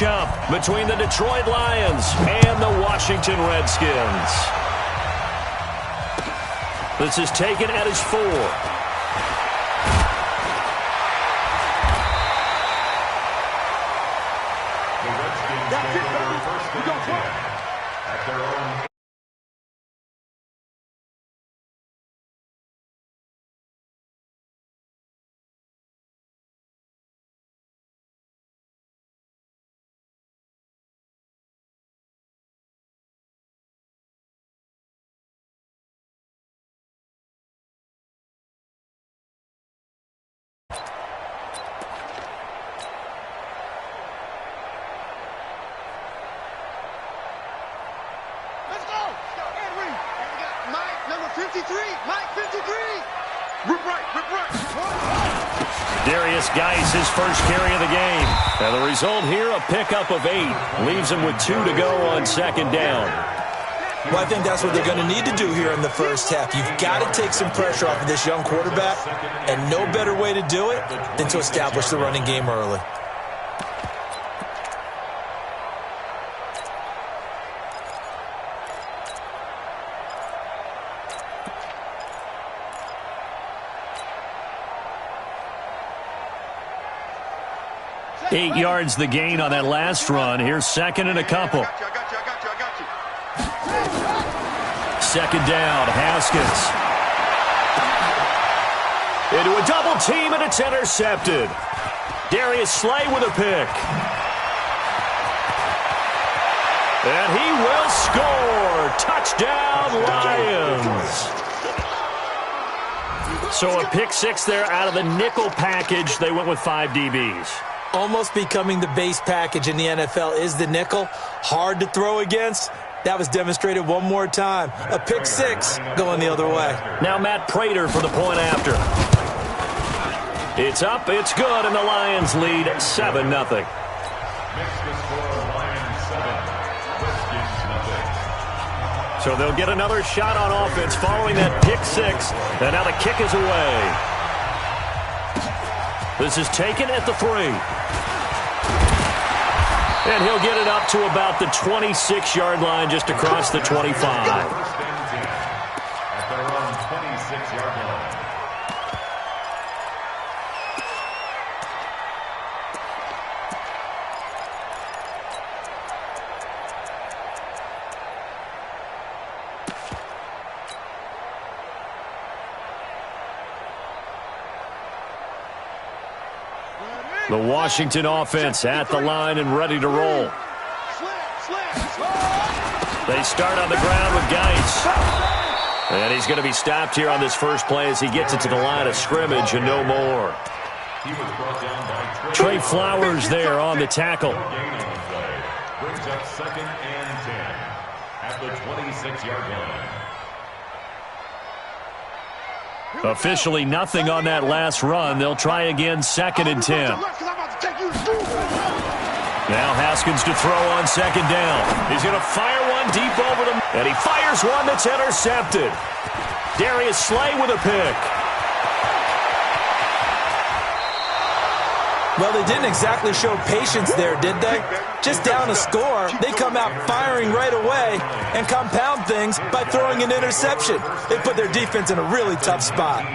matchup between the Detroit Lions and the Washington Redskins. This is taken at his 4. That's it, baby. We're going to play. At their own. Darius Geis, his first carry of the game. And the result here, a pickup of 8. Leaves him with 2 to go on second down. Well, I think that's what they're going to need to do here in the first half. You've got to take some pressure off of this young quarterback, and no better way to do it than to establish the running game early. Eight yards the gain on that last run. Here's second and a couple. Second down, Haskins. Into a double team, and it's intercepted. Darius Slay with a pick. And he will score. Touchdown, Lions. So a pick 6 there out of the nickel package. They went with 5 DBs. Almost becoming the base package in the NFL is the nickel. Hard to throw against. That was demonstrated one more time. A pick 6 going the other way. Now Matt Prater for the point after. It's up, it's good, and the Lions lead 7-0. So they'll get another shot on offense following that pick 6. And now the kick is away. This is taken at the 3. And he'll get it up to about the 26-yard line, just across the 25. At their own 26-yard line. The Washington offense at the line and ready to roll. They start on the ground with Geis. And he's going to be stopped here on this first play as he gets it to the line of scrimmage and no more. Trey Flowers there on the tackle. Brings up second and 10 at the 26-yard line. Officially nothing on that last run. They'll try again second and 10. Now Haskins to throw on second down. He's going to fire one deep over the... And he fires one that's intercepted. Darius Slay with a pick. Well, they didn't exactly show patience there, did they? Just down a score, they come out firing right away and compound things by throwing an interception. They put their defense in a really tough spot.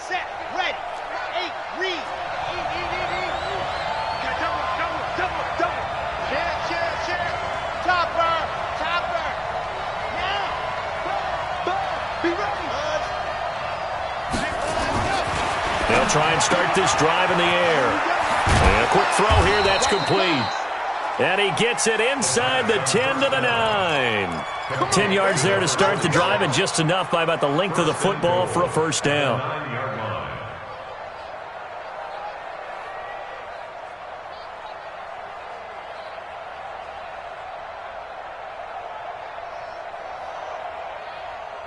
Set, ready, 8, read. Double. Share. Topper. Now. Be ready. They'll try and start this drive in the air. And a quick throw here, that's complete. And he gets it inside the 10 to the 9. 10 yards there to start the drive, and just enough by about the length of the football for a first down.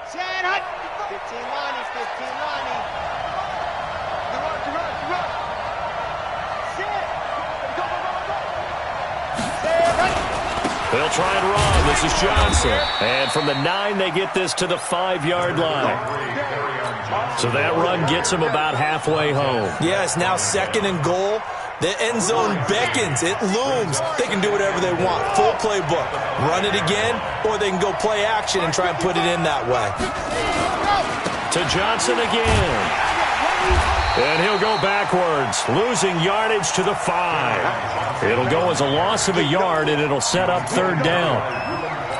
Set, hut. 15 Lonnie. Run. Set. Go. They'll try and run. This is Johnson. And from the 9, they get this to the 5-yard line. So that run gets them about halfway home. Yes, now 2nd and goal. The end zone beckons. It looms. They can do whatever they want. Full playbook. Run it again, or they can go play action and try and put it in that way. To Johnson again. And he'll go backwards, losing yardage to the 5. It'll go as a loss of a yard, and it'll set up 3rd down.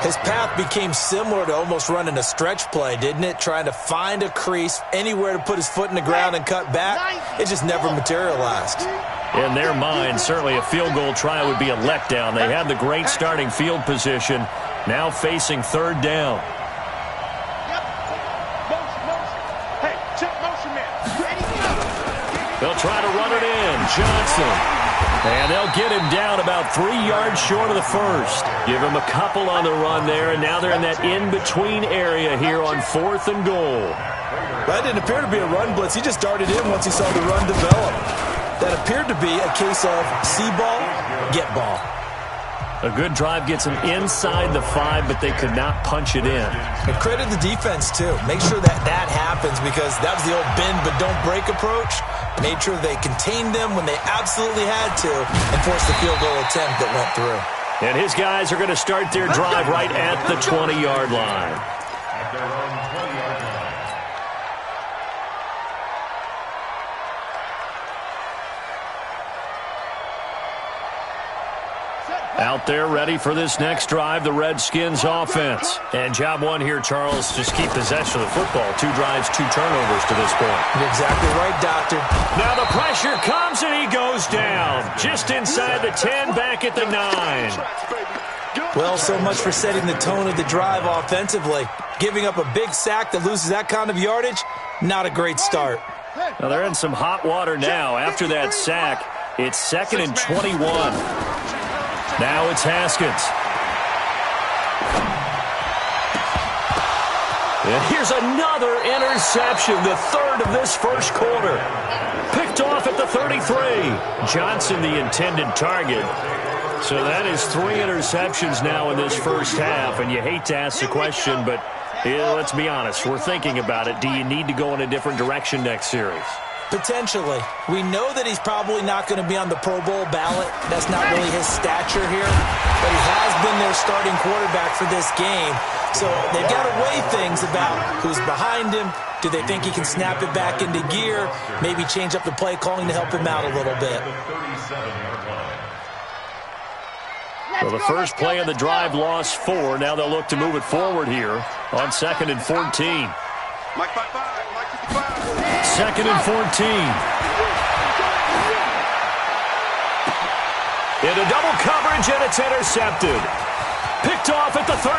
His path became similar to almost running a stretch play, didn't it? Trying to find a crease, anywhere to put his foot in the ground and cut back. It just never materialized. In their mind, certainly a field goal try would be a letdown. They had the great starting field position, now facing 3rd down. They'll try to run it in. Johnson. And they'll get him down about 3 yards short of the 1st. Give him a couple on the run there, and now they're in that in-between area here on 4th and goal. That didn't appear to be a run blitz. He just darted in once he saw the run develop. That appeared to be a case of see ball, get ball. A good drive gets them inside the 5, but they could not punch it in. And credit the defense, too. Make sure that that happens, because that was the old bend but don't break approach. Made sure they contained them when they absolutely had to and forced the field goal attempt that went through. And his guys are going to start their drive right at the 20-yard line. At their own 20-yard line. Out there ready for this next drive, the Redskins offense. And job one here, Charles, just keep possession of the football. 2 drives, 2 turnovers to this point. You're exactly right, Doctor. Now the pressure comes and he goes down. Just inside the 10, back at the 9. Well, so much for setting the tone of the drive offensively. Giving up a big sack that loses that kind of yardage, not a great start. Now they're in some hot water now. After that sack, it's 2nd and 21. Now it's Haskins. And here's another interception, the 3rd of this 1st quarter. Picked off at the 33. Johnson, the intended target. So that is 3 interceptions now in this 1st half. And you hate to ask the question, but let's be honest. We're thinking about it. Do you need to go in a different direction next series? Potentially. We know that he's probably not going to be on the Pro Bowl ballot. That's not really his stature here. But he has been their starting quarterback for this game. So they've got to weigh things about who's behind him. Do they think he can snap it back into gear? Maybe change up the play calling to help him out a little bit. So the first play of the drive lost 4. Now they'll look to move it forward here on 2nd and 14. Mike 55. 2nd and 14. Into double coverage, and it's intercepted. Picked off at the 13.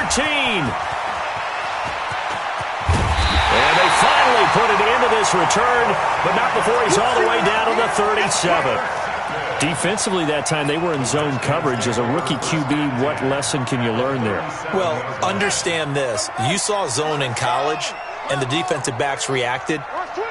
And they finally put it into this return, but not before he's all the way down to the 37. Defensively that time, they were in zone coverage. As a rookie QB, what lesson can you learn there? Well, understand this. You saw zone in college, and the defensive backs reacted,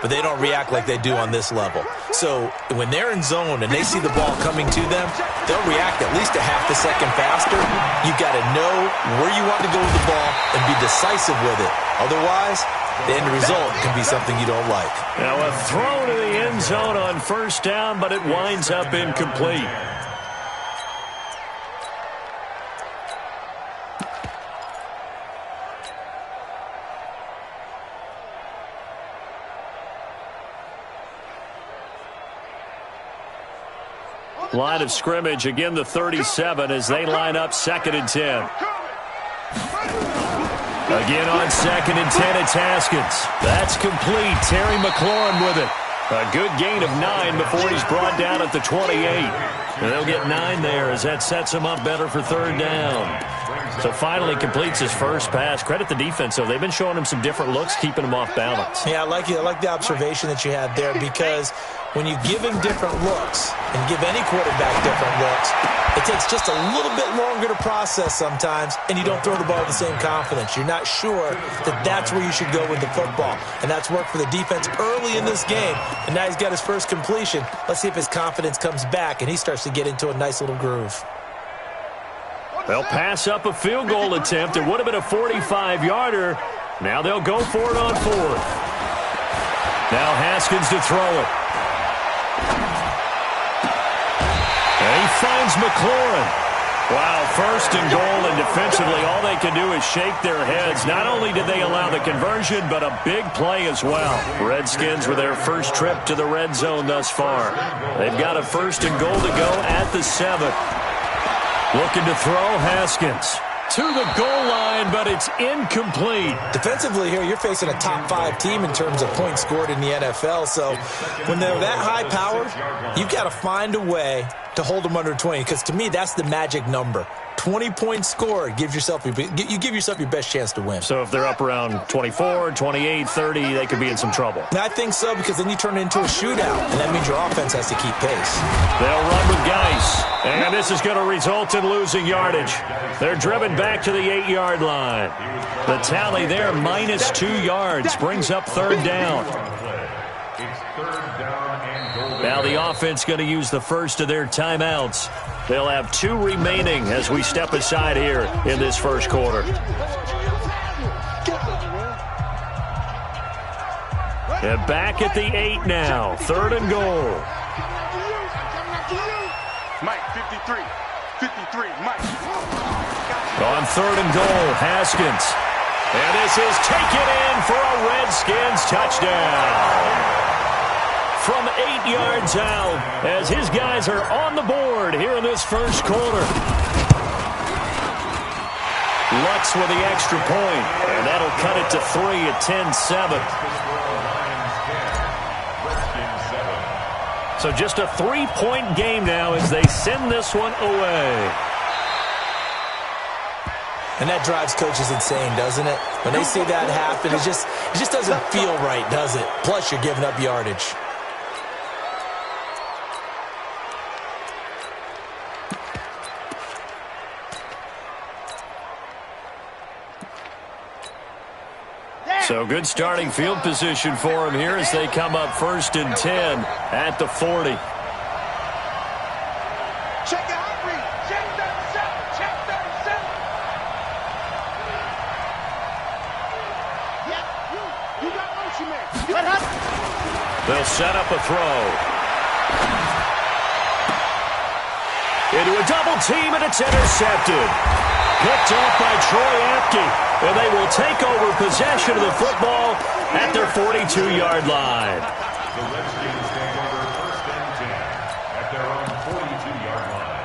but they don't react like they do on this level. So when they're in zone and they see the ball coming to them, they'll react at least a half a second faster. You've got to know where you want to go with the ball and be decisive with it. Otherwise, the end result can be something you don't like. Now a throw to the end zone on 1st down, but it winds up incomplete. Line of scrimmage, again the 37 as they line up 2nd and 10. Again on 2nd and 10, it's Haskins. That's complete. Terry McLaurin with it. A good gain of 9 before he's brought down at the 28. And they'll get 9 there as that sets him up better for 3rd down. So finally completes his first pass. Credit the defense, though. They've been showing him some different looks, keeping him off balance. Yeah, I like the observation that you had there, because when you give him different looks and give any quarterback different looks, it takes just a little bit longer to process sometimes, and you don't throw the ball with the same confidence. You're not sure that that's where you should go with the football, and that's worked for the defense early in this game, and now he's got his first completion. Let's see if his confidence comes back and he starts to get into a nice little groove. They'll pass up a field goal attempt. It would have been a 45-yarder. Now they'll go for it on fourth. Now Haskins to throw it. And he finds McLaurin. Wow, first and goal, and defensively all they can do is shake their heads. Not only did they allow the conversion, but a big play as well. Redskins with their first trip to the red zone thus far. They've got a first and goal to go at the 7. Looking to throw, Haskins. To the goal line, but it's incomplete. Defensively here, you're facing a top 5 team in terms of points scored in the NFL. So when they're that high-powered, you've got to find a way to hold them under 20, because to me, that's the magic number. 20 points scored, you give yourself your best chance to win. So if they're up around 24, 28, 30, they could be in some trouble. I think so, because then you turn it into a shootout, and that means your offense has to keep pace. They'll run with Geis, and this is going to result in losing yardage. They're driven back to the 8-yard line. The tally there, minus 2 yards, brings up third down. Now the offense going to use the first of their timeouts. They'll have 2 remaining as we step aside here in this first quarter. And back at the 8 now. Third and goal. Mike, 53. 53, Mike. On third and goal, Haskins. And this is taken in for a Redskins touchdown. From 8 yards out, as his guys are on the board here in this first quarter. Lutz with the extra point, and that'll cut it to 3 at 10-7. So just a 3-point game now as they send this one away. And that drives coaches insane, doesn't it? When they see that happen, it just doesn't feel right, does it? Plus, you're giving up yardage. So good starting field position for them here as they come up first and 10 at the 40. Check out, read. Check 37. Check 37. Yeah, you got motion man. They'll set up a throw. Into a double team, and it's intercepted. Picked off by Troy Apke. And they will take over possession of the football at their 42-yard line. The Redskins take over first and 10 at their own 42-yard line.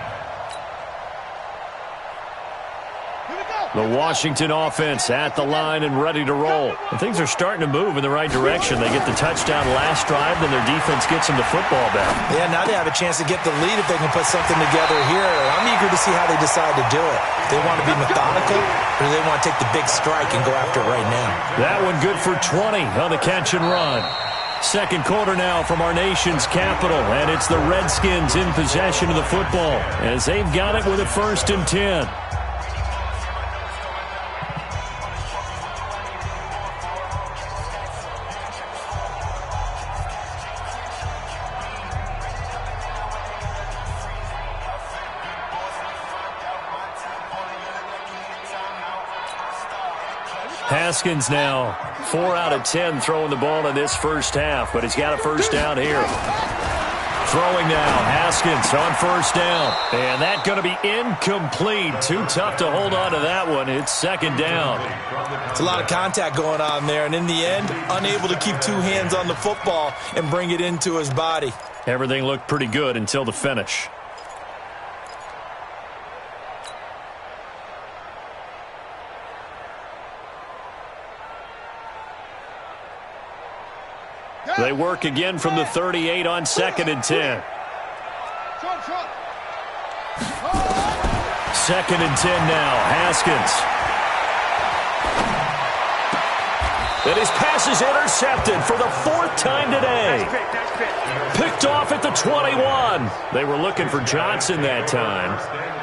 The Washington offense at the line and ready to roll. And things are starting to move in the right direction. They get the touchdown last drive, then their defense gets them the football back. Yeah, now they have a chance to get the lead if they can put something together here. I'm eager to see how they decide to do it. They want to be methodical, or do they want to take the big strike and go after it right now? That one good for 20 on the catch and run. Second quarter now from our nation's capital, and it's the Redskins in possession of the football as they've got it with a first and 10. Haskins now 4 out of 10 throwing the ball in this first half, but he's got a first down here. Throwing now, Haskins on first down. And that's going to be incomplete. Too tough to hold on to that one. It's second down. It's a lot of contact going on there, and in the end, unable to keep 2 hands on the football and bring it into his body. Everything looked pretty good until the finish. They work again from the 38 on second and 10. Second and 10 now. Haskins. And his pass is intercepted for the 4th time today. Picked off at the 21. They were looking for Johnson that time.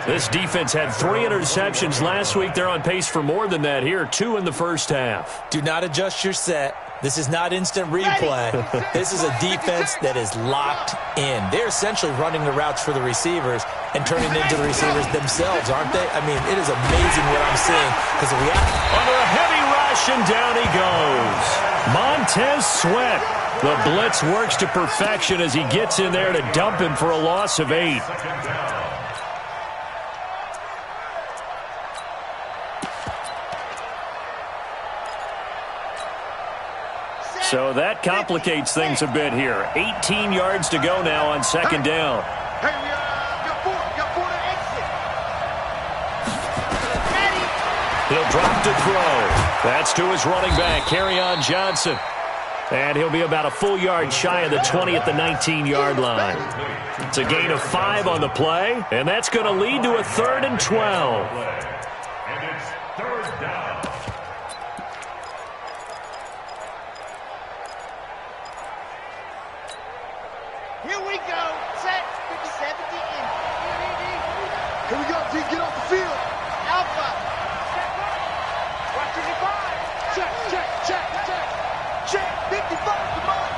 This defense had 3 interceptions last week. They're on pace for more than that here. 2 in the first half. Do not adjust your set This is not instant replay. This is a defense that is locked in. They're essentially running the routes for the receivers and turning into the receivers themselves, aren't they? I mean, it is amazing what I'm seeing. Because under a heavy rush, and down he goes. Montez Sweat. The blitz works to perfection as he gets in there to dump him for a loss of 8. So that complicates things a bit here. 18 yards to go now on second down. Hey, got four to exit. He'll drop to throw. That's to his running back, Kerryon Johnson. And he'll be about a full yard shy of the 20 at the 19-yard line. It's a gain of 5 on the play, and that's going to lead to a 3rd and 12. And it's 3rd down. Here we go. Set 57 to end. Here we go. D, get off the field. Alpha. Watch your divide. Check. Check. 55 to mine.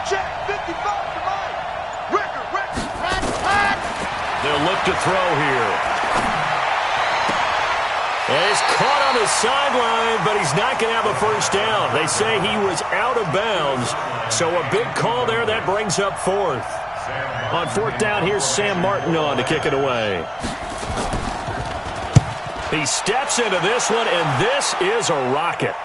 Check. 55 to mine. Record. Run. They'll look to throw here. And he's caught on the sideline, but he's not going to have a first down. They say he was out of bounds. So a big call there. That brings up 4th. On 4th down, here's Sam Martin on to kick it away. He steps into this one, and this is a rocket.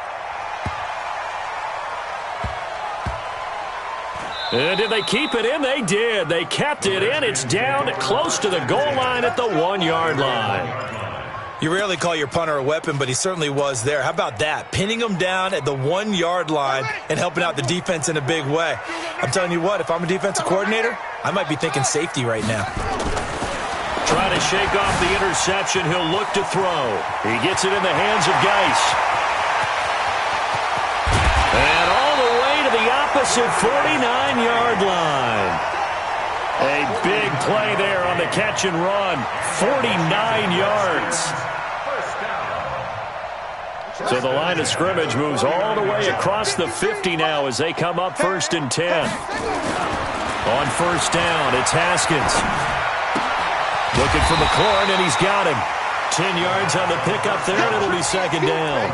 And did they keep it in? They did. They kept it in. It's down close to the goal line at the 1-yard line. You rarely call your punter a weapon, but he certainly was there. How about that? Pinning him down at the 1-yard line and helping out the defense in a big way. I'm telling you what, if I'm a defensive coordinator, I might be thinking safety right now. Trying to shake off the interception. He'll look to throw. He gets it in the hands of Geis. And all the way to the opposite 49-yard line. A big play there on the catch and run. 49 yards. So the line of scrimmage moves all the way across the 50 now as they come up 1st and 10. On 1st down, it's Haskins. Looking for McLaurin, and he's got him. 10 yards on the pickup there, and it'll be 2nd down.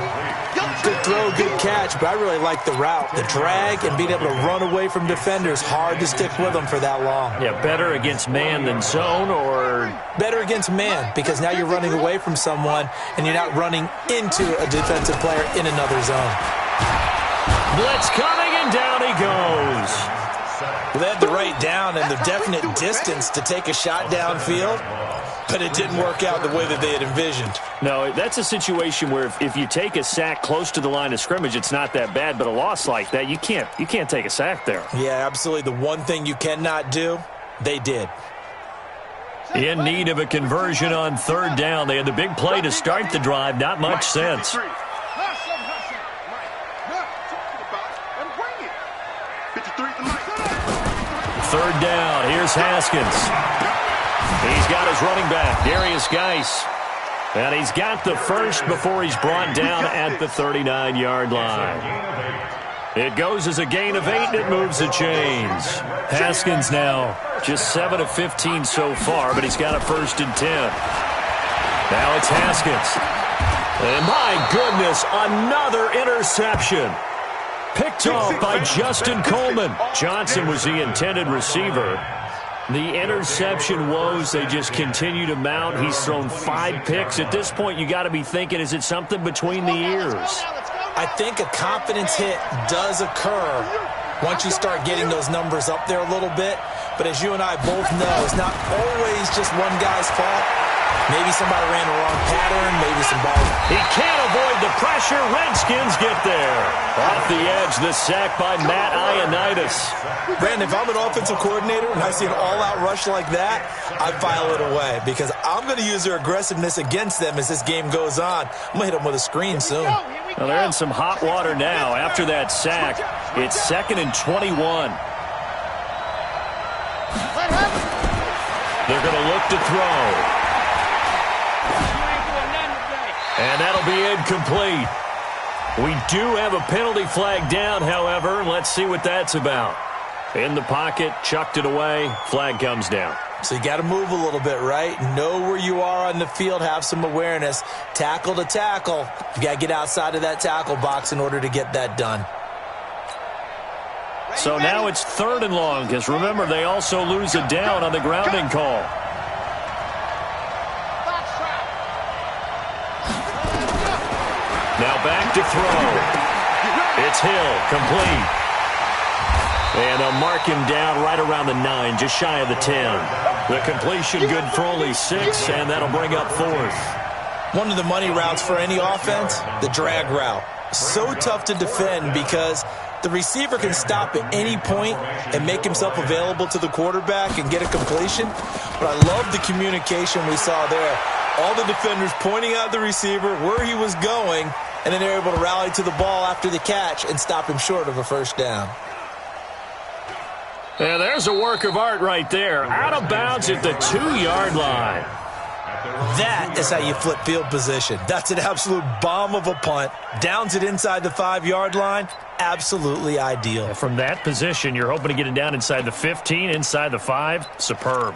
Good throw, good catch, but I really like the route. The drag and being able to run away from defenders, hard to stick with them for that long. Yeah, better against man than zone, or? Better against man, because now you're running away from someone, and you're not running into a defensive player in another zone. Blitz coming, and down he goes. They had the right down and the definite distance to take a shot downfield, but it didn't work out the way that they had envisioned. No, that's a situation where if you take a sack close to the line of scrimmage, it's not that bad, but a loss like that, you can't take a sack there. Yeah, absolutely. The one thing you cannot do, they did. In need of a conversion on 3rd down. They had the big play to start the drive. Not much sense. 3rd down. Here's Haskins. He's got his running back, Darius Geis. And he's got the first before he's brought down at the 39-yard line. It goes as a gain of 8, and it moves the chains. Haskins now just 7 of 15 so far, but he's got a 1st and 10. Now it's Haskins. And my goodness, another interception. Picked off by Justin Coleman. Johnson was the intended receiver. The interception woes, they just continue to mount. He's thrown 5 picks. At this point, you got to be thinking, is it something between the ears? I think a confidence hit does occur once you start getting those numbers up there a little bit. But as you and I both know, it's not always just one guy's fault. Maybe somebody ran the wrong pattern, maybe some balls. He can't avoid the pressure. Redskins get there. Off the edge, the sack by Matt Ioannidis. Brandon, if I'm an offensive coordinator and I see an all-out rush like that, I file it away because I'm going to use their aggressiveness against them as this game goes on. I'm going to hit them with a screen soon. Well, they're in some hot water now. After that sack, it's 2nd and 21. They're going to look to throw. And that'll be incomplete. We do have a penalty flag down, however. Let's see what that's about. In the pocket, chucked it away, flag comes down. So you got to move a little bit, right? Know where you are on the field, have some awareness. Tackle to tackle. You got to get outside of that tackle box in order to get that done. So now it's 3rd and long, because remember, they also lose a down on the grounding call. Now back to throw. It's Hill, complete. And they'll mark him down right around the 9, just shy of the 10. The completion good for only 6, and that'll bring up 4th. One of the money routes for any offense, the drag route. So tough to defend because the receiver can stop at any point and make himself available to the quarterback and get a completion. But I love the communication we saw there. All the defenders pointing out the receiver, where he was going, and then they're able to rally to the ball after the catch and stop him short of a first down. Yeah, there's a work of art right there. Out of bounds at the 2-yard line. That is how you flip field position. That's an absolute bomb of a punt. Downs it inside the 5-yard line. Absolutely ideal. Yeah, from that position, you're hoping to get it down inside the 15, inside the 5. Superb.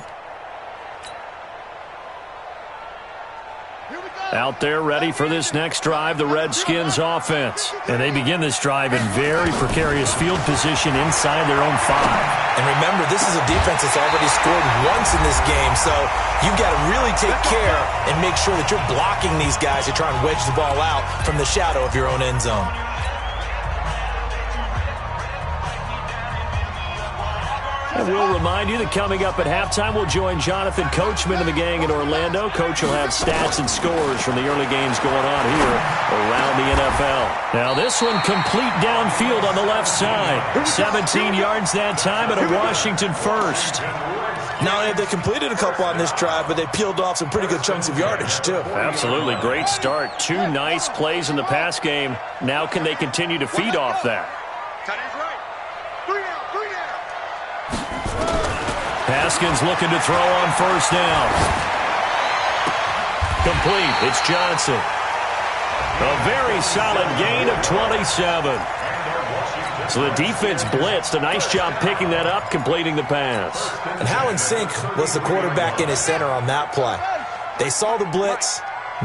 Out there ready for this next drive, the Redskins offense. And they begin this drive in very precarious field position inside their own 5. And remember, this is a defense that's already scored once in this game, so you've got to really take care and make sure that you're blocking these guys to try and wedge the ball out from the shadow of your own end zone. And we'll remind you that coming up at halftime, we'll join Jonathan Coachman and the gang in Orlando. Coach will have stats and scores from the early games going on here around the NFL. Now this one complete downfield on the left side. 17 yards that time and a Washington first. Not only have they completed a couple on this drive, but they peeled off some pretty good chunks of yardage, too. Absolutely. Great start. 2 nice plays in the pass game. Now can they continue to feed off that? Haskins looking to throw on first down. Complete. It's Johnson. A very solid gain of 27. So the defense blitzed. A nice job picking that up, completing the pass. And how in sync was the quarterback in his center on that play? They saw the blitz,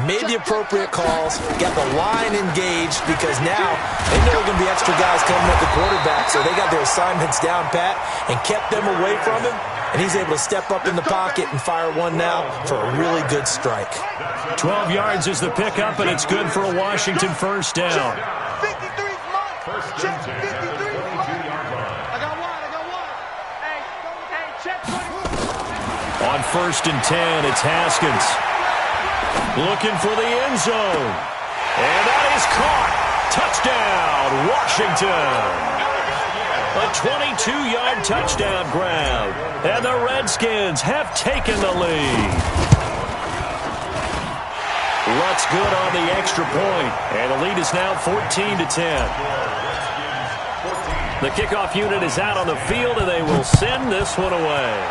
made the appropriate calls, got the line engaged because now they know there are going to be extra guys coming at the quarterback, so they got their assignments down pat and kept them away from him. And he's able to step up in the pocket and fire one now for a really good strike. 12 yards is the pickup, and it's good for a Washington first down. 53's mine. Check 53's mine. I got one. Hey, check 20. On first and 10, it's Haskins. Looking for the end zone. And that is caught. Touchdown, Washington. A 22-yard touchdown grab. And the Redskins have taken the lead. Lutz good on the extra point. And the lead is now 14-10. The kickoff unit is out on the field, and they will send this one away.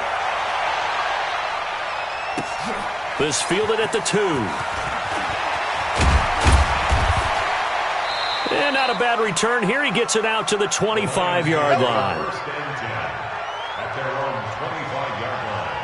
This fielded at the 2. And not a bad return here. He gets it out to the 25-yard line. At their own 25-yard line.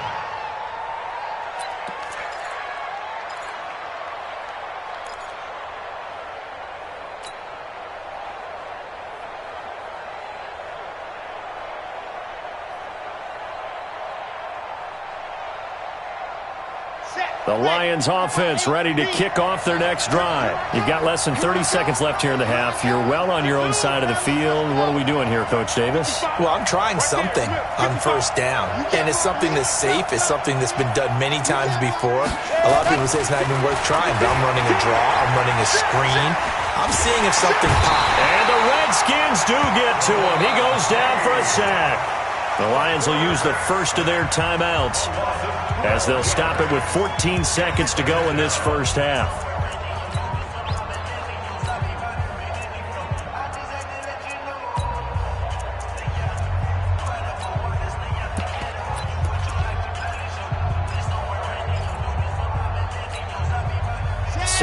The Lions offense ready to kick off their next drive. You've got less than 30 seconds left here in the half. You're well on your own side of the field. What are we doing here, Coach Davis? Well, I'm trying something on first down. And it's something that's safe. It's something that's been done many times before. A lot of people say it's not even worth trying, but I'm running a draw. I'm running a screen. I'm seeing if something pops. And the Redskins do get to him. He goes down for a sack. The Lions will use the first of their timeouts as they'll stop it with 14 seconds to go in this first half.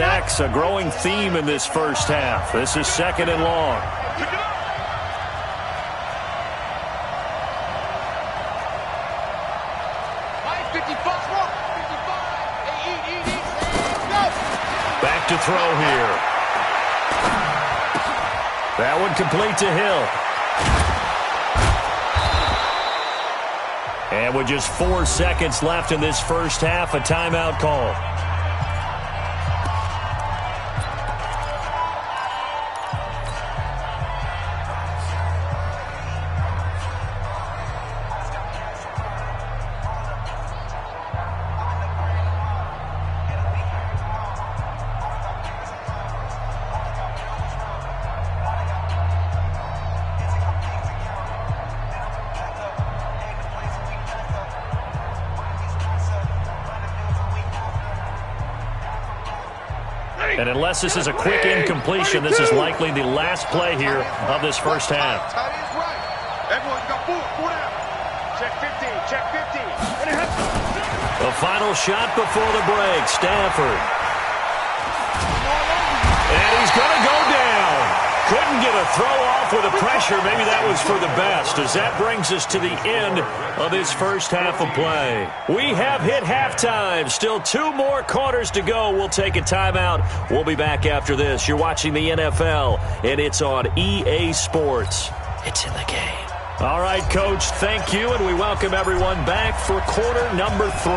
sacks, a growing theme in this first half. This is 2nd and long. Back to throw here. That one complete to Hill. And with just 4 seconds left in this first half, a timeout call. And unless this is a quick incompletion, this is likely the last play here of this first half. Everyone's got four down. Check 15, check 15. The final shot before the break, Stafford. And he's going to go down. Couldn't get a throw off with the pressure. Maybe that was for the best, as that brings us to the end of this first half of play. We have hit halftime. Still 2 more quarters to go. We'll take a timeout. We'll be back after this. You're watching the NFL, and it's on EA Sports. It's in the game. All right, Coach, thank you, and we welcome everyone back for quarter number 3.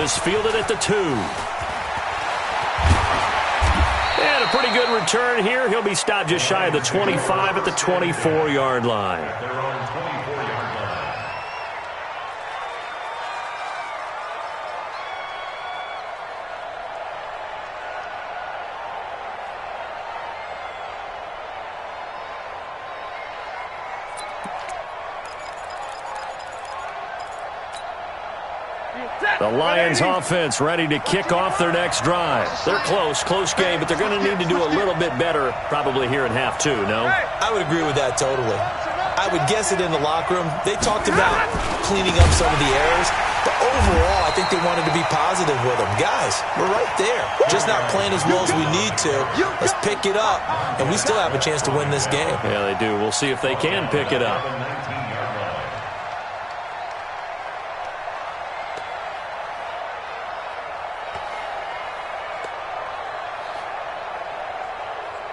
This fielded at the 2. And a pretty good return here. He'll be stopped just shy of the 25 at the 24-yard line. The Lions offense ready to kick off their next drive. They're close game, but they're going to need to do a little bit better probably here in half 2, no? I would agree with that totally. I would guess it in the locker room. They talked about cleaning up some of the errors, but overall, I think they wanted to be positive with them. Guys, we're right there. Just not playing as well as we need to. Let's pick it up, and we still have a chance to win this game. Yeah, they do. We'll see if they can pick it up.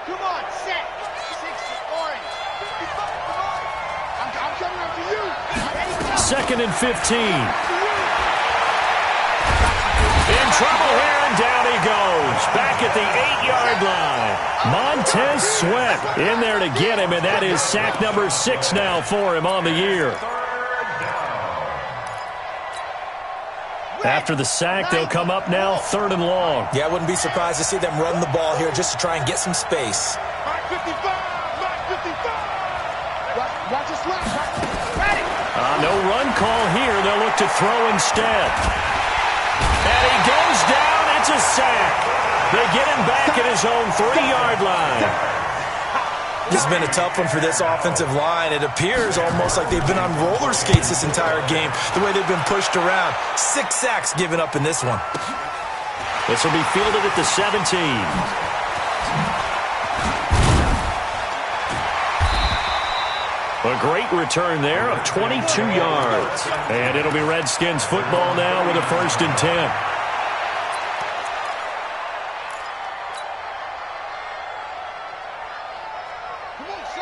Come on, set. 6 orange. 55, come on. I'm coming up to you. Ready, go. 2nd and 15. In trouble here, and down he goes. Back at the 8-yard line. Montez Sweat in there to get him, and that is sack number 6 now for him on the year. After the sack, they'll come up now 3rd and long. Yeah, I wouldn't be surprised to see them run the ball here just to try and get some space. Mark 55. Mark 55. Watch us left. Ready. No run call here. They'll look to throw instead. And he goes down. It's a sack. They get him back at his own 3-yard line. This has been a tough one for this offensive line. It appears almost like they've been on roller skates this entire game, the way they've been pushed around. 6 sacks given up in this one. This will be fielded at the 17. A great return there of 22 yards. And it'll be Redskins football now with a 1st and 10.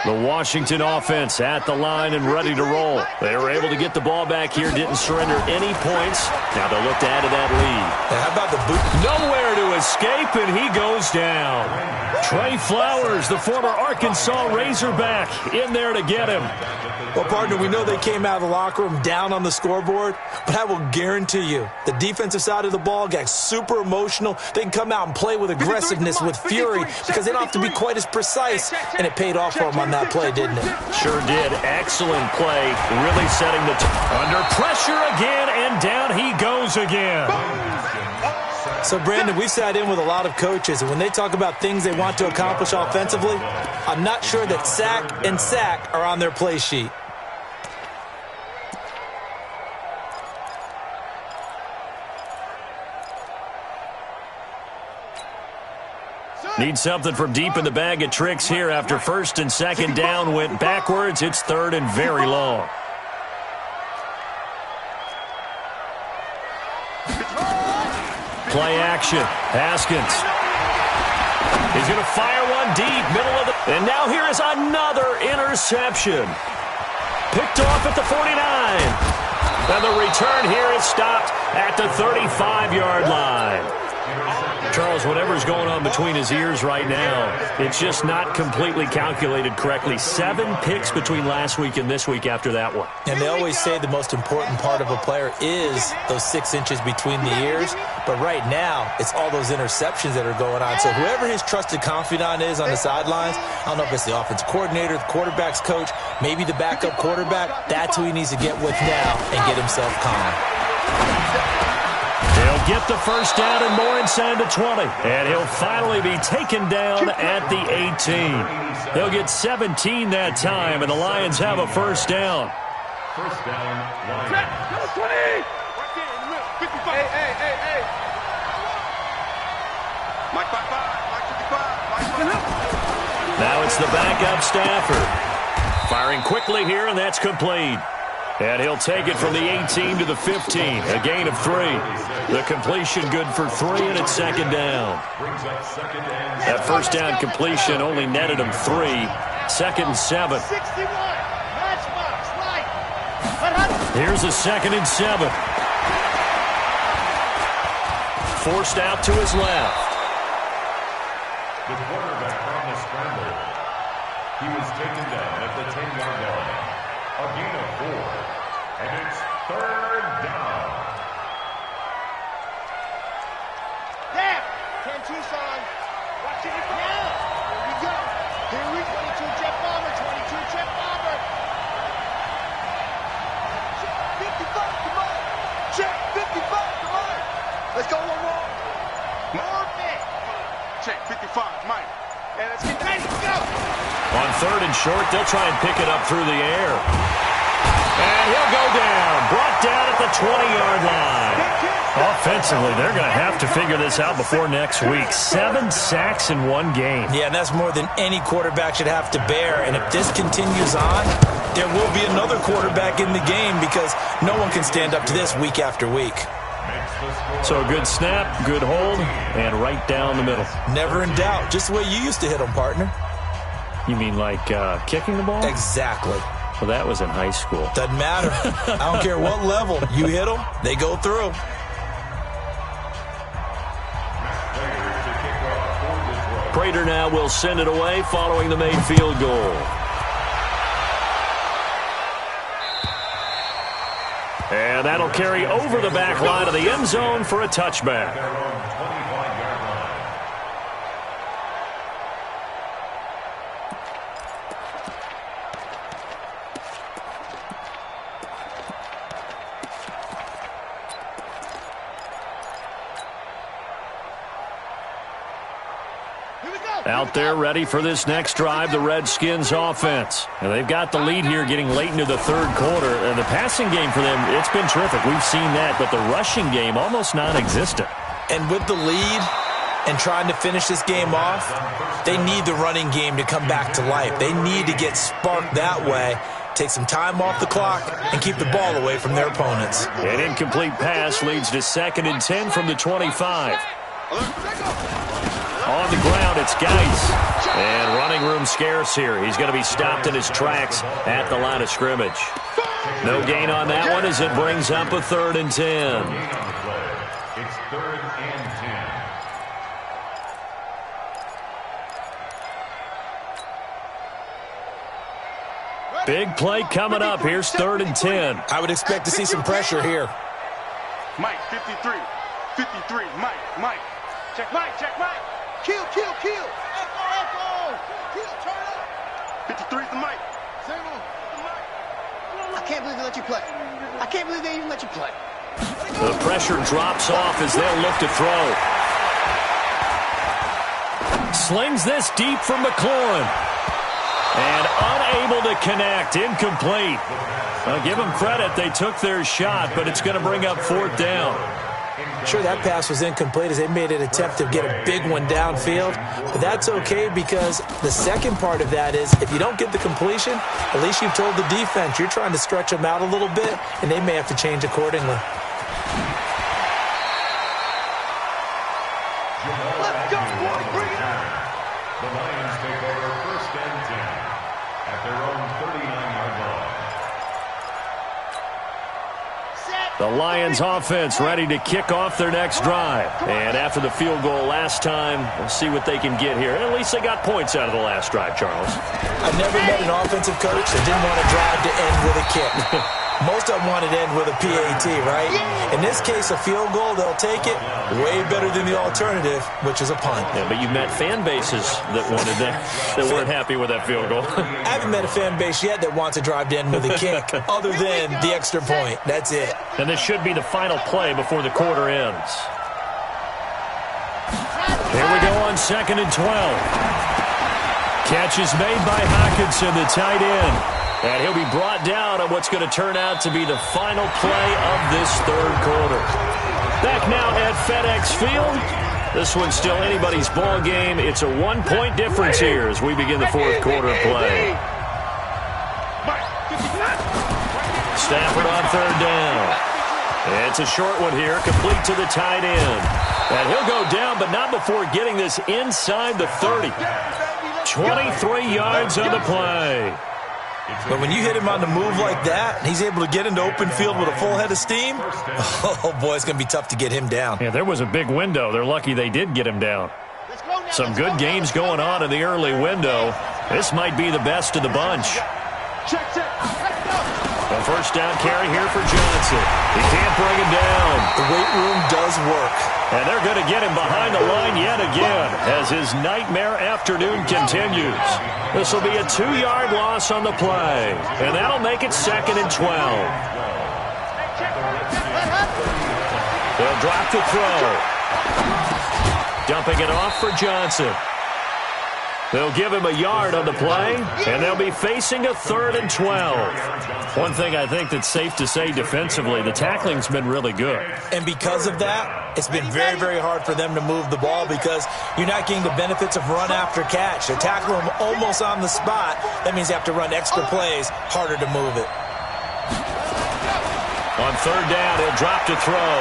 The Washington offense at the line and ready to roll. They were able to get the ball back here, didn't surrender any points. Now they'll look to add to that lead. And how about the boot? Nowhere to escape, and he goes down. Trey Flowers, the former Arkansas Razorback, in there to get him. Well, partner, we know they came out of the locker room down on the scoreboard, but I will guarantee you the defensive side of the ball got super emotional. They can come out and play with aggressiveness, with fury, because they don't have to be quite as precise, and it paid off for them on that play, didn't it? Sure did. Excellent play, really setting the under pressure again, and down he goes again. So, Brandon, we've sat in with a lot of coaches, and when they talk about things they want to accomplish offensively, I'm not sure that sack and sack are on their play sheet. Need something from deep in the bag of tricks here after first and second down went backwards. It's third and very long. Play action. Haskins. He's going to fire one deep, middle of the... And now here is another interception. Picked off at the 49. And the return here is stopped at the 35-yard line. Charles, whatever's going on between his ears right now, it's just not completely calculated correctly. 7 picks between last week and this week after that one. And they always say the most important part of a player is those 6 inches between the ears. But right now, it's all those interceptions that are going on. So whoever his trusted confidant is on the sidelines, I don't know if it's the offensive coordinator, the quarterback's coach, maybe the backup quarterback, that's who he needs to get with now and get himself calm. He'll get the first down and more inside the 20. And he'll finally be taken down at the 18. He'll get 17 that time, and the Lions have a first down. First down, Lions. Hey. Mike 55, Mike 55, Mike 55. Now it's the backup Stafford. Firing quickly here, and that's complete. And he'll take it from the 18 to the 15. A gain of 3. The completion good for 3, and it's second down. That first down completion only netted him 3. Second and 7. Here's a second and 7. Forced out to his left. The quarterback on the scramble. He was taken down at the 10-yard line. A gain of 4. And it's third down. Damn! 10 Tucson. Watch it now. Here we go. Here we go. 22 jet bomber. 22 jet bomber. Check 55. Come on. Check 55. Come on. Let's go one more. More bit. Check 55. Mike. And let's get ready. Go. On third and short, they'll try and pick it up through the air. And he'll go down. Brought down at the 20-yard line. Offensively, they're going to have to figure this out before next week. 7 sacks in one game. Yeah, and that's more than any quarterback should have to bear. And if this continues on, there will be another quarterback in the game because no one can stand up to this week after week. So a good snap, good hold, and right down the middle. Never in doubt. Just the way you used to hit them, partner. You mean like kicking the ball? Exactly. Well, that was in high school. Doesn't matter. I don't care what level. You hit them, they go through. Prater now will send it away following the made field goal. And that'll carry over the back line of the end zone for a touchback. Out there ready for this next drive, the Redskins offense. And they've got the lead here getting late into the third quarter. And the passing game for them, it's been terrific. We've seen that, but the rushing game almost non-existent. And with the lead and trying to finish this game off, they need the running game to come back to life. They need to get sparked that way, take some time off the clock, and keep the ball away from their opponents. An incomplete pass leads to 2nd and 10 from the 25. On the ground, it's Geis. And running room scarce here. He's going to be stopped in his tracks at the line of scrimmage. No gain on that one as it brings up a 3rd and 10. It's 3rd and 10. Big play coming up. Here's 3rd and 10. I would expect to see some pressure here. Mike, 53. 53. Mike. Check Mike. Kill. Echo. Kill, turn up. 53's the Mike. I can't believe they let you play. I can't believe they even let you play. The pressure drops off as they'll look to throw. Slings this deep for McLaurin. And unable to connect. Incomplete. I'll give them credit. They took their shot, but it's going to bring up 4th down. Sure, that pass was incomplete as they made an attempt to get a big one downfield, but that's okay because the second part of that is if you don't get the completion, at least you've told the defense you're trying to stretch them out a little bit, and they may have to change accordingly. Let's go, boy. Bring it on. The Lions take over 1st and 10 at their own 39-yard line. The Lions offense ready to kick off their next drive. And after the field goal last time, we'll see what they can get here. And at least they got points out of the last drive, Charles. I've never met an offensive coach that didn't want to drive to end with a kick. Most of them want to end with a PAT, right? In this case, a field goal, they'll take it. Way better than the alternative, which is a punt. Yeah, but you've met fan bases that wanted that weren't happy with that field goal. I haven't met a fan base yet that wants to drive to end with a kick, other than the extra point. That's it. And this should be the final play before the quarter ends. Here we go on 2nd and 12. Catch is made by Hockenson, the tight end. And he'll be brought down on what's going to turn out to be the final play of this third quarter. Back now at FedEx Field. This one's still anybody's ball game. It's a 1-point difference here as we begin the fourth quarter play. Stafford on 3rd down. It's a short one here, complete to the tight end. And he'll go down, but not before getting this inside the 30. 23 yards on the play. But when you hit him on the move like that, and he's able to get into open field with a full head of steam, oh, boy, it's going to be tough to get him down. Yeah, there was a big window. They're lucky they did get him down. Some good games going on in the early window. This might be the best of the bunch. A 1st down carry here for Johnson. He can't bring him down. The weight room does work. And they're going to get him behind the line yet again as his nightmare afternoon continues. This will be a 2-yard loss on the play. And that'll make it 2nd and 12. They'll drop to throw. Dumping it off for Johnson. They'll give him a yard on the play, and they'll be facing a 3rd and 12. One thing I think that's safe to say defensively, the tackling's been really good. And because of that, it's been very, very hard for them to move the ball because you're not getting the benefits of run after catch. They're tackling them almost on the spot. That means they have to run extra plays, harder to move it. On 3rd down, he'll drop to throw.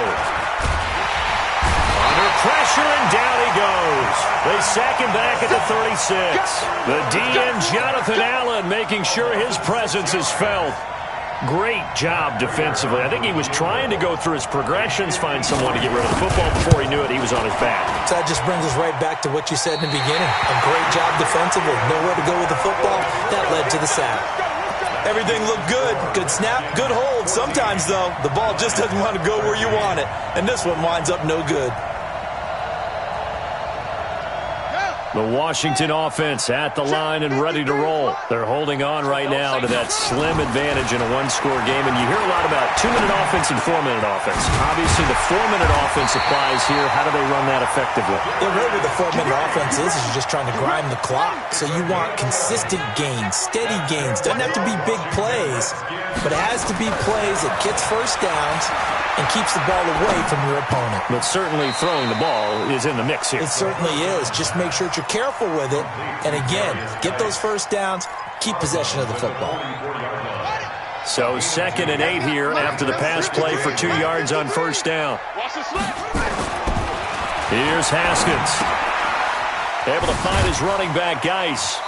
Under pressure, and down he goes. They sack him back at the 36. The DN, Jonathan Allen, making sure his presence is felt. Great job defensively. I think he was trying to go through his progressions, find someone to get rid of the football. Before he knew it, he was on his back. So that just brings us right back to what you said in the beginning. A great job defensively. Nowhere to go with the football. That led to the sack. Everything looked good. Good snap, good hold. Sometimes, though, the ball just doesn't want to go where you want it. And this one winds up no good. The Washington offense at the line and ready to roll. They're holding on right now to that slim advantage in a one-score game. And you hear a lot about 2-minute offense and 4-minute offense. Obviously, the 4-minute offense applies here. How do they run that effectively? Yeah, really what the 4-minute offense is you're just trying to grind the clock. So you want consistent gains, steady gains. Doesn't have to be big plays, but it has to be plays that gets first downs and keeps the ball away from your opponent. But certainly throwing the ball is in the mix here. It certainly is. Just make sure that you're careful with it. And again, get those first downs, keep possession of the football. So 2nd and 8 here after the pass play for 2 yards on 1st down. Here's Haskins. Able to find his running back, Geis.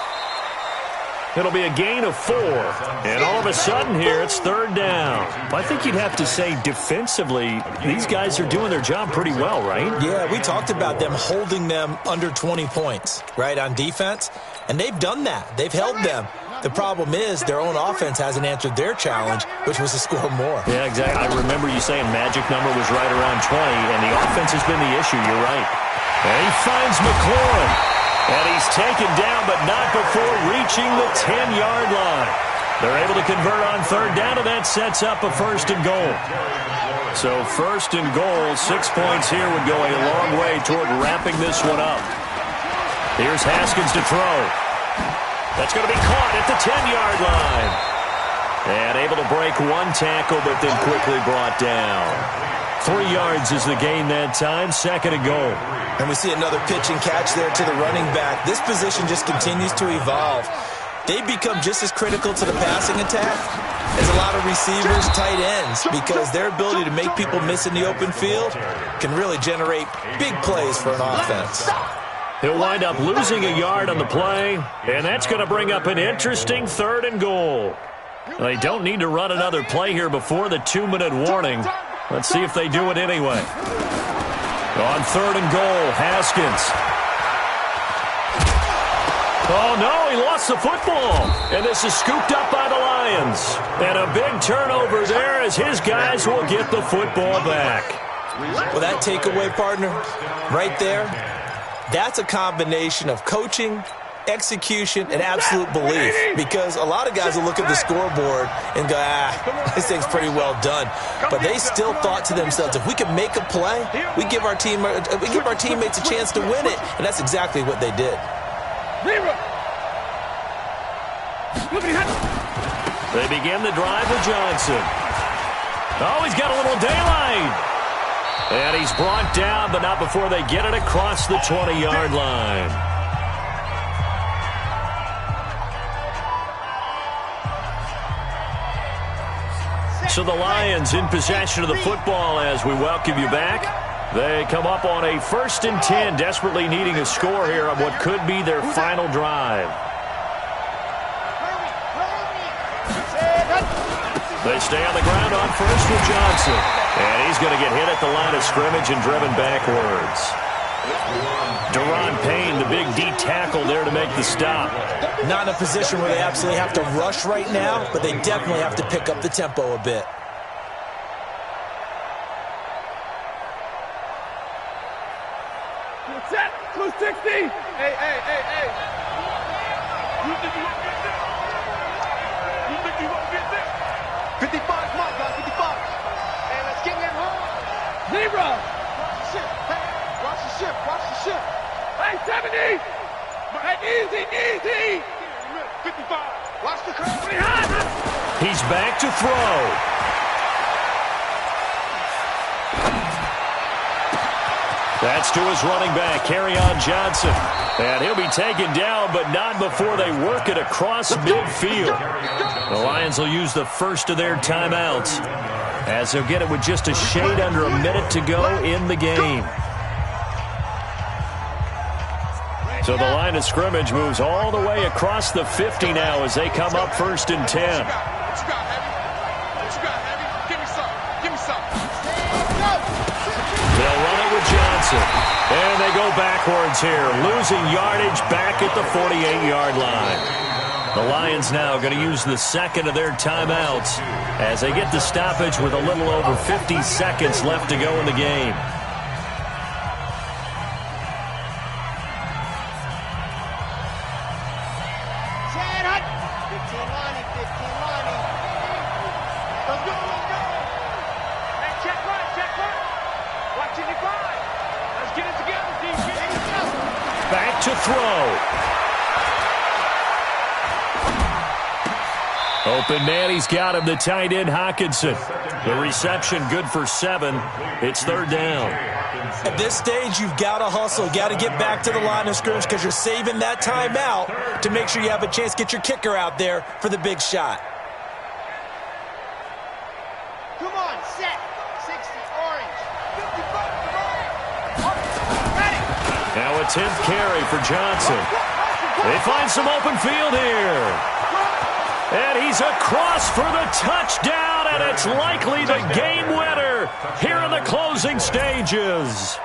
It'll be a gain of 4. And all of a sudden here, it's 3rd down. I think you'd have to say defensively, these guys are doing their job pretty well, right? Yeah, we talked about them holding them under 20 points, right, on defense. And they've done that. They've held them. The problem is their own offense hasn't answered their challenge, which was to score more. Yeah, exactly. I remember you saying magic number was right around 20, and the offense has been the issue. You're right. And he finds McLaurin. And he's taken down, but not before reaching the 10-yard line. They're able to convert on 3rd down, and that sets up a 1st and goal. So 1st and goal, 6 points here would go a long way toward wrapping this one up. Here's Haskins to throw. That's going to be caught at the 10-yard line. And able to break one tackle, but then quickly brought down. 3 yards is the gain that time, 2nd and goal. And we see another pitch and catch there to the running back. This position just continues to evolve. They become just as critical to the passing attack as a lot of receivers, tight ends, because their ability to make people miss in the open field can really generate big plays for an offense. He'll wind up losing a yard on the play, and that's going to bring up an interesting 3rd and goal. They don't need to run another play here before the 2-minute warning. Let's see if they do it anyway. On 3rd and goal, Haskins. Oh, no, he lost the football. And this is scooped up by the Lions. And a big turnover there as his guys will get the football back. Well, that takeaway, partner, right there, that's a combination of coaching, execution, and absolute belief. Because a lot of guys will look at the scoreboard and go, this thing's pretty well done. But they still thought to themselves, if we can make a play, we give our teammates a chance to win it. And that's exactly what they did. They begin the drive with Johnson. Oh, he's got a little daylight. And he's brought down, but not before they get it across the 20-yard line. So the Lions in possession of the football as we welcome you back. They come up on a 1st and 10, desperately needing a score here on what could be their final drive. They stay on the ground on 1st with Johnson. And he's going to get hit at the line of scrimmage and driven backwards. Deron Payne, the big D tackle there to make the stop. Not in a position where they absolutely have to rush right now, but they definitely have to pick up the tempo a bit. Set, 260. Hey. You think you won't get there? You think you won't get there? 55, come on, guys, 55. Hey, let's get in home. Zero. Watch the ship. Hey, watch the ship. Watch the ship. Hey, 70. Hey, easy. 55. Watch the curve. He's back to throw. That's to his running back, Kerryon Johnson. And he'll be taken down, but not before they work it across midfield. The Lions will use the first of their timeouts as they'll get it with just a shade under a minute to go in the game. So the line of scrimmage moves all the way across the 50 now as they come up 1st and 10. They'll run it with Johnson. And they go backwards here, losing yardage back at the 48-yard line. The Lions now going to use the 2nd of their timeouts as they get the stoppage with a little over 50 seconds left to go in the game. Back to throw. Open man, he's got him, the tight end, Hockenson. The reception good for 7. It's 3rd down. At this stage, you've got to hustle. Got to get back to the line of scrimmage because you're saving that timeout to make sure you have a chance to get your kicker out there for the big shot. Come on, set. 60, orange. 55, come on. Ready. Now a 10th carry for Johnson. They find some open field here. And he's across for the touchdown, and it's likely the game winner here in the closing stages.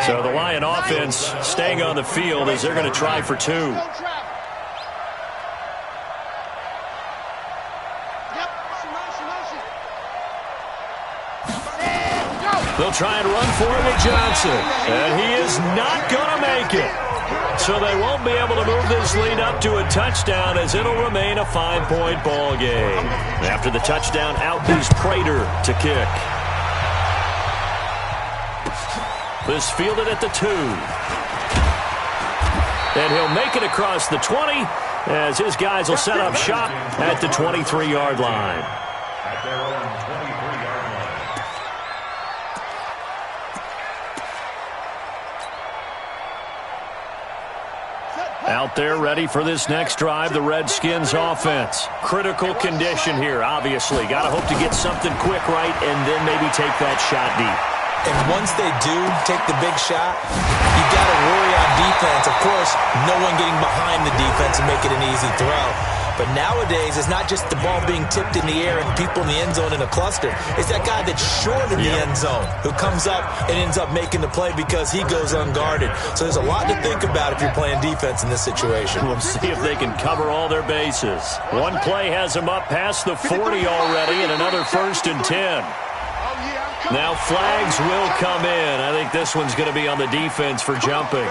So the Lion offense staying on the field as they're going to try for 2. They'll try and run for it with Johnson. And he is not going to make it. So they won't be able to move this lead up to a touchdown as it'll remain a 5-point ball game. After the touchdown, out is Prater to kick. This fielded at the 2. And he'll make it across the 20 as his guys will set up shop at the 23-yard line. At their own 23-yard line. Out there ready for this next drive, the Redskins offense. Critical condition here, obviously. Got to hope to get something quick right and then maybe take that shot deep. And once they do take the big shot, you got to worry on defense. Of course, no one getting behind the defense and make it an easy throw. But nowadays, it's not just the ball being tipped in the air and people in the end zone in a cluster. It's that guy that's short in the end zone who comes up and ends up making the play because he goes unguarded. So there's a lot to think about if you're playing defense in this situation. We'll see if they can cover all their bases. One play has them up past the 40 already and another 1st and 10. Now flags will come in. I think this one's going to be on the defense for jumping.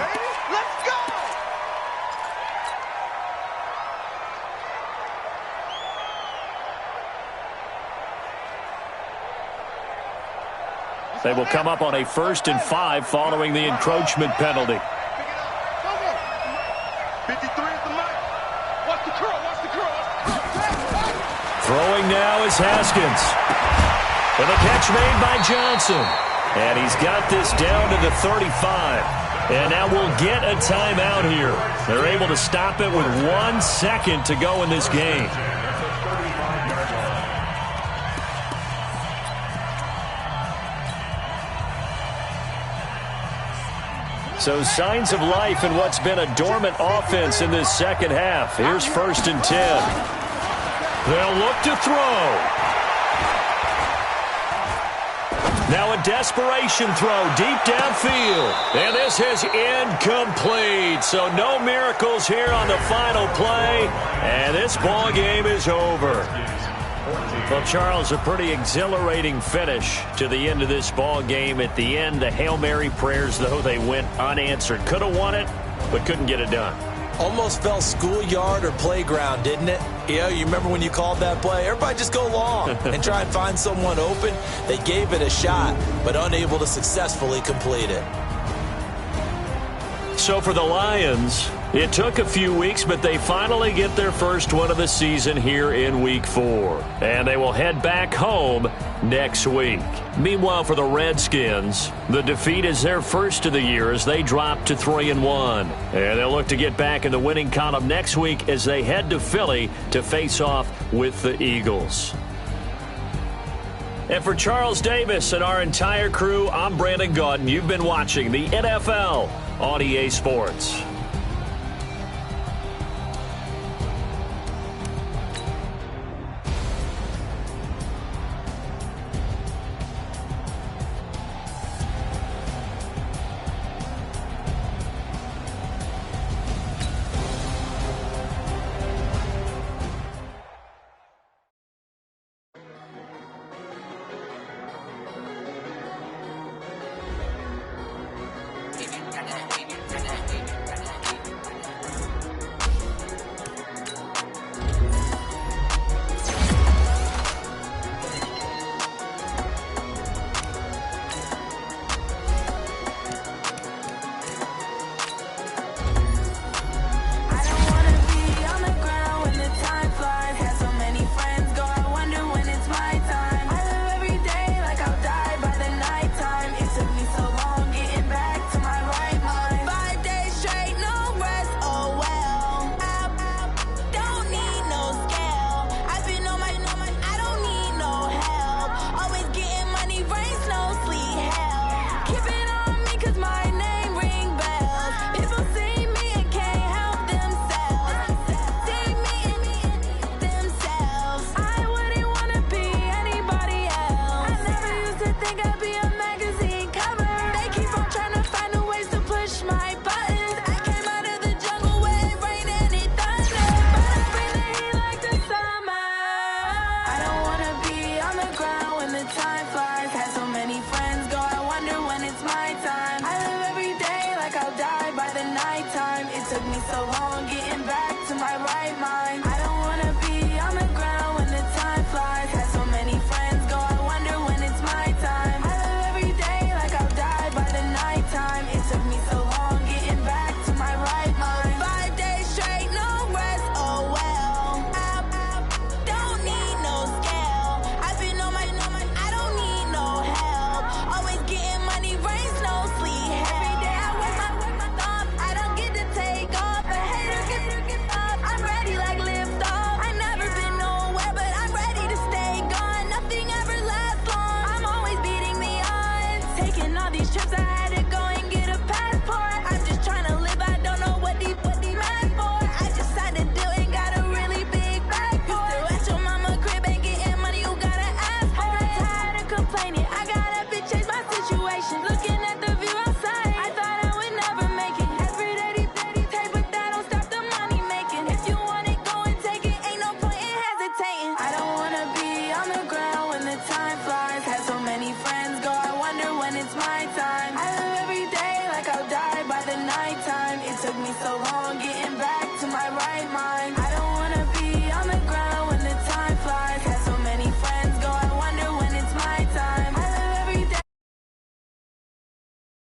They will come up on a 1st and 5 following the encroachment penalty. 53 is the mic. Watch the curl, watch the curl. Throwing now is Haskins. And the catch made by Johnson. And he's got this down to the 35. And now we'll get a timeout here. They're able to stop it with 1 second to go in this game. So signs of life in what's been a dormant offense in this second half. Here's 1st and 10. They'll look to throw. Now a desperation throw deep downfield. And this is incomplete. So no miracles here on the final play. And this ball game is over. Well, Charles, a pretty exhilarating finish to the end of this ball game. At the end, the Hail Mary prayers, though, they went unanswered. Could have won it, but couldn't get it done. Almost felt schoolyard or playground, didn't it? Yeah, you remember when you called that play? Everybody just go long and try and find someone open. They gave it a shot, but unable to successfully complete it. So for the Lions, it took a few weeks, but they finally get their first one of the season here in Week 4. And they will head back home next week. Meanwhile, for the Redskins, the defeat is their first of the year as they drop to 3-1. And they'll look to get back in the winning column next week as they head to Philly to face off with the Eagles. And for Charles Davis and our entire crew, I'm Brandon Gaudin. You've been watching the NFL on EA Sports. so long getting back to my right mind.